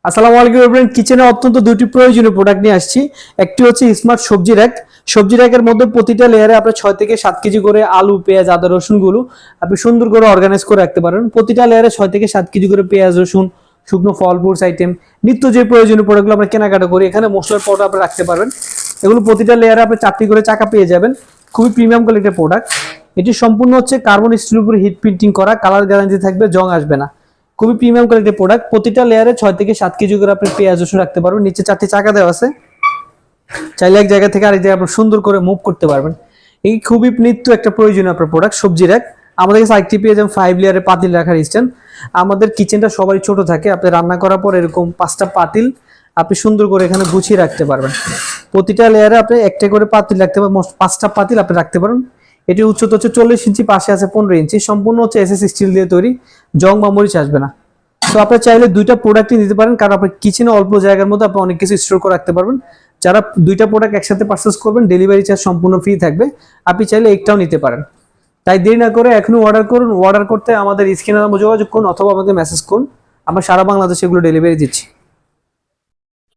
আসসালামু আলাইকুম এভরিওয়ান, কিচেনে অত্যন্ত দুটি প্রয়োজনীয় প্রোডাক্ট নিয়ে আসছি। একটি হচ্ছে স্মার্ট সবজি র‍্যাক। সবজি র‍্যাকের মধ্যে প্রতিটা লেয়ারে আপনি 6 থেকে 7 কেজি করে আলু, পেঁয়াজ, আদা, রসুন গুলো আপনি সুন্দর করে অর্গানাইজ করে রাখতে পারেন। প্রতিটা লেয়ারে 6 থেকে 7 কেজি করে পেঁয়াজ, রসুন, শুকনো ফল, ফ্রুটস আইটেম, নিত্য যে প্রয়োজনীয় প্রোডাক্টগুলো আমরা কেনাকাটা করি, এখানে মশলার পাউডার আপনি রাখতে পারবেন। এগুলো প্রতিটা লেয়ারে আপনি 4টি করে চাকা পেয়ে যাবেন। খুবই প্রিমিয়াম কোয়ালিটির প্রোডাক্ট। এটি সম্পূর্ণ হচ্ছে কার্বন স্টিলের উপরে হিট প্রিন্টিং করা, কালার গ্যারান্টি থাকবে, জং আসবে না। খুবই প্রিমিয়াম কোয়ালিটির প্রোডাক্ট। প্রতিটা লেয়ারে 6 থেকে 7 কেজি করে আপনি পেঁয়াজ, রসুন রাখতে পারবেন। নিচে 4টি চাকা দেওয়া আছে, চাইলে এক জায়গা থেকে আরেক জায়গায় আপনি সুন্দর করে মুভ করতে পারবেন। এই খুবই নিত্য একটা প্রয়োজনীয় আপনার প্রোডাক্ট সবজি র‍্যাক। আমাদের কাছে আরেকটি পেয়ে যাবেন 5 লেয়ারের পাতিল রাখার স্ট্যান্ড। আমাদের কিচেনটা সবারই ছোট থাকে, আপনি রান্না করার পর এরকম 5টা পাতিল আপনি সুন্দর করে এখানে গুছিয়ে রাখতে পারবেন। প্রতিটা লেয়ারে আপনি একটা করে পাতিল রাখতে পারবেন, 5টা পাতিল আপনি রাখতে পারেন। এটি উচ্চতা হচ্ছে 40 ইঞ্চি, পাশে আছে 15 ইঞ্চি, সম্পূর্ণ হচ্ছে এসএস স্টিল দিয়ে তৈরি, জং বা মরিচ আসবে না। তো আপনি চাইলে দুইটা প্রোডাক্টই নিতে পারেন, কারণ আপনার কিচেনে অল্প জায়গার মধ্যে আপনি অনেক কিছু স্টোর করে রাখতে পারবেন। যারা দুইটা প্রোডাক্ট একসাথে পারচেজ করবেন, ডেলিভারি চার্জ সম্পূর্ণ ফ্রি থাকবে। আপনি চাইলে একটাও নিতে পারেন। তাই দেরি না করে এখনই অর্ডার করুন। অর্ডার করতে আমাদের স্ক্রিনে যোগাযোগ করুন অথবা আমাকে মেসেজ করুন। আমরা সারা বাংলাদেশে এগুলো ডেলিভারি দিচ্ছি।